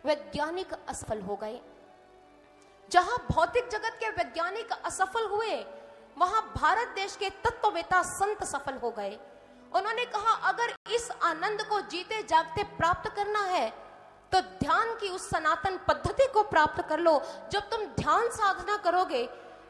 वैज्ञानिक असफल हो गए। जहां भौतिक जगत के वैज्ञानिक असफल हुए, वहां भारत देश के तत्ववेता संत सफल हो गए। उन्होंने कहा अगर इस आनंद को जीते जागते प्राप्त करना है तो ध्यान की उस सनातन पद्धति को प्राप्त कर लो। जब तुम ध्यान साधना करोगे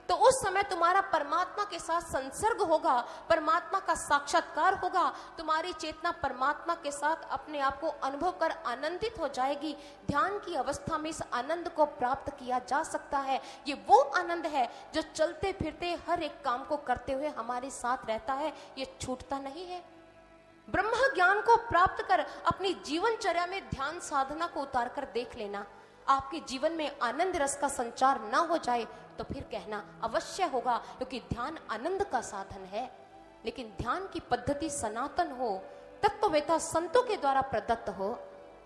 तो उस समय तुम्हारा परमात्मा के साथ संसर्ग होगा, परमात्मा का साक्षात्कार होगा, तुम्हारी चेतना परमात्मा के साथ अपने आप को अनुभव कर आनंदित हो जाएगी। ध्यान की अवस्था में इस आनंद को प्राप्त किया जा सकता है। ये वो आनंद है जो चलते फिरते हर एक काम को करते हुए हमारे साथ रहता है, ये छूटता नहीं है। ब्रह्म ज्ञान को प्राप्त कर अपनी जीवनचर्या में ध्यान साधना को उतार कर देख लेना। आपके जीवन में आनंद रस का संचार ना हो जाए तो फिर कहना अवश्य होगा, क्योंकि ध्यान आनंद का साधन है। लेकिन ध्यान की पद्धति सनातन हो, तत्ववेता संतों के द्वारा प्रदत्त हो,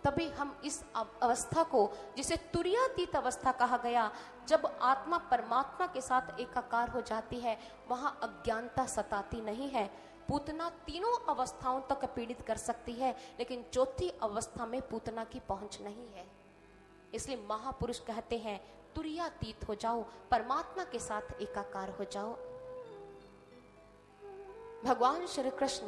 तभी हम इस अवस्था को, जिसे तुरीयातीत अवस्था कहा गया, जब आत्मा परमात्मा के साथ एकाकार हो जाती है, वहां अज्ञानता सताती नहीं है। पूतना तीनों अवस्थाओं तक पीड़ित कर सकती है, लेकिन चौथी अवस्था में पूतना की पहुंच नहीं है। इसलिए महापुरुष कहते हैं तुरीयातीत हो जाओ, परमात्मा के साथ एकाकार हो जाओ। भगवान श्री कृष्ण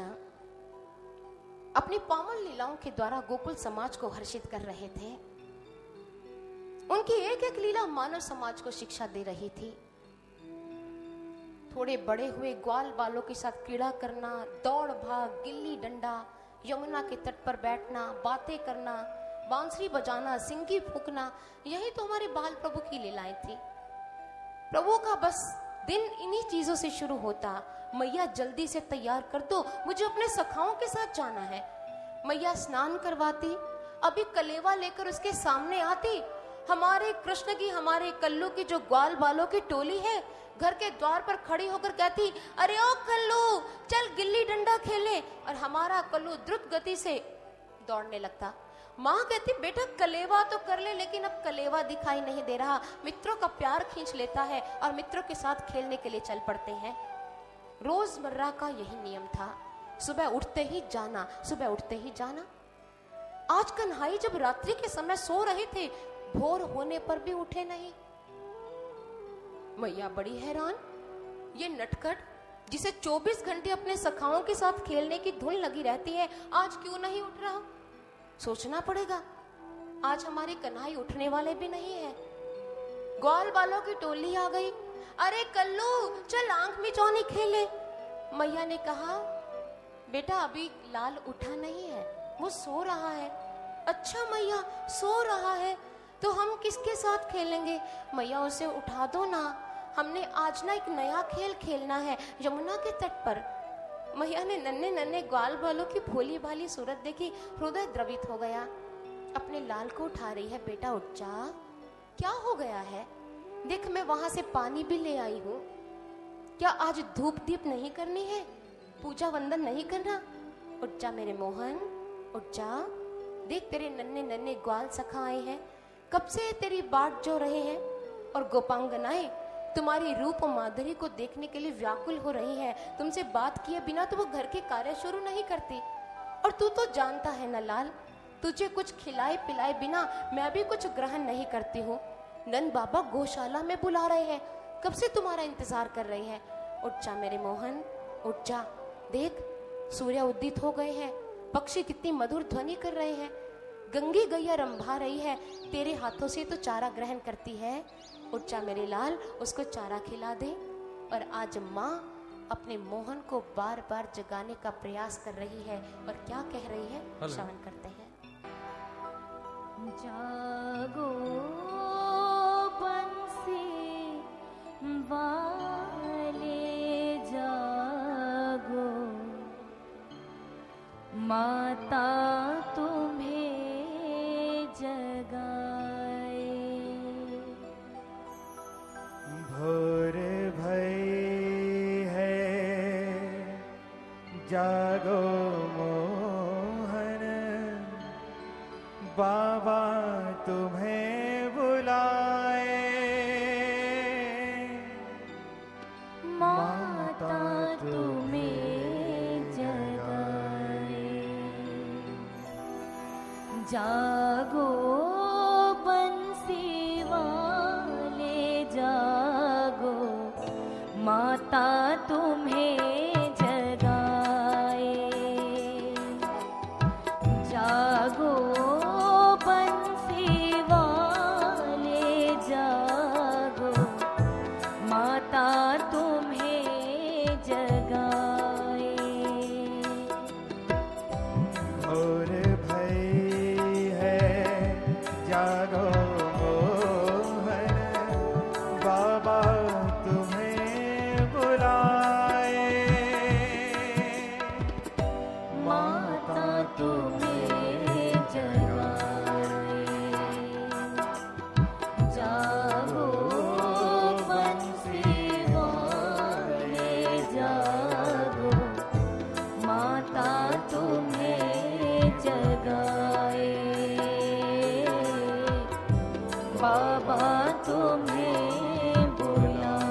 अपनी पावन लीलाओं के द्वारा गोकुल समाज को हर्षित कर रहे थे। उनकी एक एक लीला मानव समाज को शिक्षा दे रही थी। थोड़े बड़े हुए ग्वाल बालों के साथ क्रीड़ा करना, दौड़ भाग, गिल्ली डंडा, यमुना के तट पर बैठना, बातें करना, बांसुरी बजाना, सिंगी फूकना, यही तो हमारे बाल प्रभु की लीलाएं थी। प्रभु का बस दिन इन्हीं चीजों से शुरू होता। मैया जल्दी से तैयार कर दो, मुझे अपने सखाओं के साथ जाना है। मैया स्नान करवाती, अभी कलेवा लेकर उसके सामने आती। हमारे कृष्ण की, हमारे कल्लू की जो ग्वाल बालों की टोली है, घर के द्वार पर खड़ी होकर कहती, अरे ओ कल्लू चल गिल्ली डंडा खेले। और हमारा कल्लू द्रुत गति से दौड़ने लगता। माँ कहती बेटा कलेवा तो कर ले, लेकिन अब कलेवा दिखाई नहीं दे रहा। मित्रों का प्यार खींच लेता है और मित्रों के साथ खेलने के लिए चल पड़ते हैं। रोजमर्रा का यही नियम था, सुबह उठते ही जाना, सुबह उठते ही जाना। आज कन्हई जब रात्रि के समय सो रहे थे, भोर होने पर भी उठे नहीं। मैया बड़ी हैरान, ये नटखट जिसे 24 घंटे अपने सखाओं के साथ खेलने की धुन लगी रहती है, आज क्यों नहीं उठ रहा। सोचना पड़ेगा, आज हमारे कन्हई उठने वाले भी नहीं है। ग्वाल बालों की टोली आ गई, अरे कल्लू चल आंख मिचौनी खेले। मैया ने कहा बेटा अभी लाल उठा नहीं है, वो सो रहा है। अच्छा मैया सो रहा है तो हम किसके साथ खेलेंगे। मैया उसे उठा दो ना, हमने आज ना एक नया खेल खेलना है यमुना के तट पर। मैया ने नन्हे नन्हे ग्वाल बालों की भोली भाली सूरत देखी, हृदय द्रवित हो गया। अपने लाल को उठा रही है, बेटा उठ जा, क्या हो गया है, देख मैं वहां से पानी भी ले आई हूँ। क्या आज धूप दीप नहीं करनी है, पूजा वंदन नहीं करना। उठ जा मेरे मोहन, उठ जा, देख तेरे नन्हे नन्हे ग्वाल सखा आए हैं, कब से तेरी बाट जो रहे हैं। और गोपांगनाएं तुम्हारी रूप माधुरी को देखने के लिए व्याकुल हो रही है। तुमसे बात किए बिना तो वो घर के कार्य शुरू नहीं करती। और तू तो जानता है ना लाल, तुझे कुछ खिलाए पिलाए बिना मैं भी कुछ ग्रहण नहीं करती हूँ। नंद बाबा गौशाला में बुला रहे हैं, कब से तुम्हारा इंतजार कर रहे हैं। उठ जा मेरे मोहन, उठ जा, देख सूर्य उदित हो गए हैं, पक्षी कितनी मधुर ध्वनि कर रहे हैं, गंगी गैया रंभा रही है, तेरे हाथों से तो चारा ग्रहण करती है। उठ जा मेरे लाल, उसको चारा खिला दे। और आज माँ अपने मोहन को बार बार जगाने का प्रयास कर रही है, और क्या कह रही है श्रवण करते हैं। जागो बंसी वाले जागो, माता तुम्हें जगाए। भोर भई है जागो मोहन, बाबा तुम्हें बुलाए। माता तुम्हें जगाए। जागो बाबा तुम्हें बुलाए।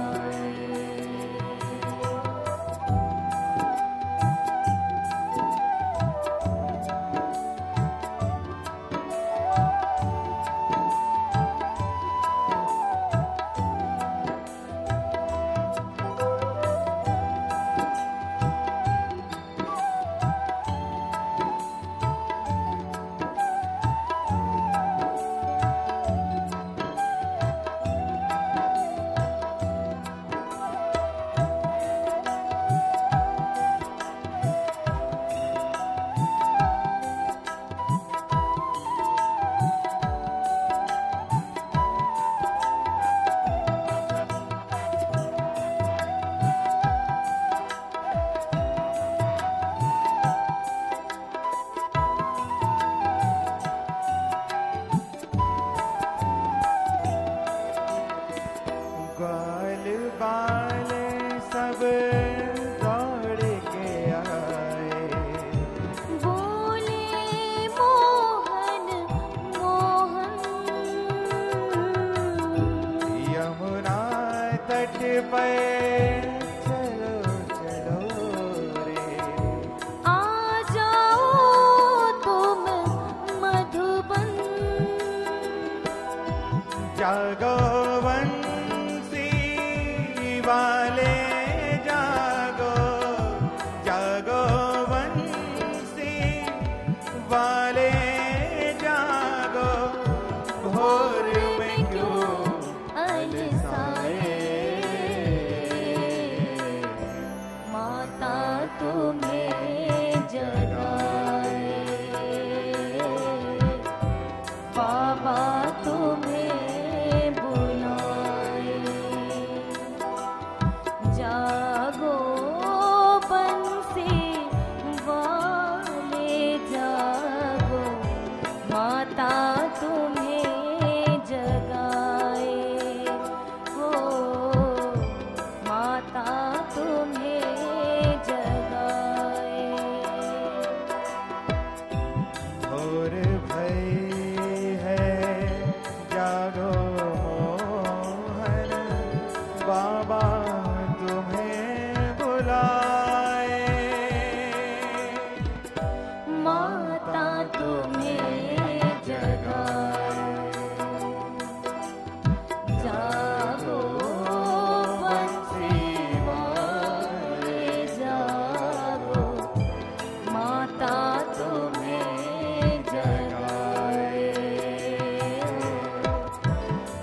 ग्वाल बाल सब दौड़ के आए, बोले मोहन मोहन। यमुना तट पर चलो चलो रे, आ जाओ तुम मधुबन। जागो बंसी वाले जागो, जागो बंसी वाले जागो, भोर में क्यों अलसाए, माता तुम्हें जगाए, बाबा तुम्हें बुलाए। जागो बंसी वाले जागो, माता तुम्हें जगाए। हो माता तुम्हें जगाए। भोर भई है जागो मोहन, बाबा तुम्हें बुलाए, माता तुम्हें जगाए। जागो बंसी वाले जागो, माता तुम्हें जगाए,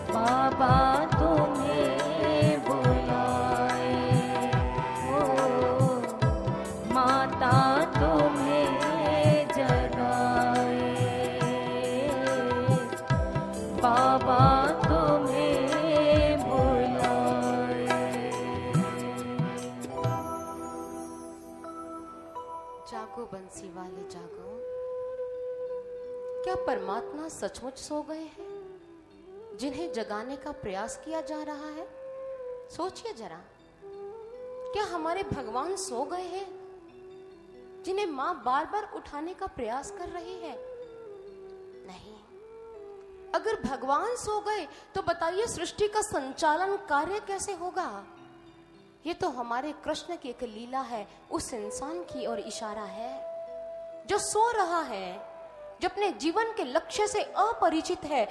बाबा तुम्हें बुलाए। ओ माता तुम्हें जगाए, बाबा तुम्हें बुलाए। जागो बंसी वाले जागो। क्या परमात्मा सचमुच सो गए हैं जिन्हें जगाने का प्रयास किया जा रहा है? सोचिए जरा, क्या हमारे भगवान सो गए हैं जिन्हें मां बार बार उठाने का प्रयास कर रही है? नहीं। अगर भगवान सो गए तो बताइए सृष्टि का संचालन कार्य कैसे होगा? ये तो हमारे कृष्ण की एक लीला है, उस इंसान की ओर इशारा है जो सो रहा है, जो अपने जीवन के लक्ष्य से अपरिचित है।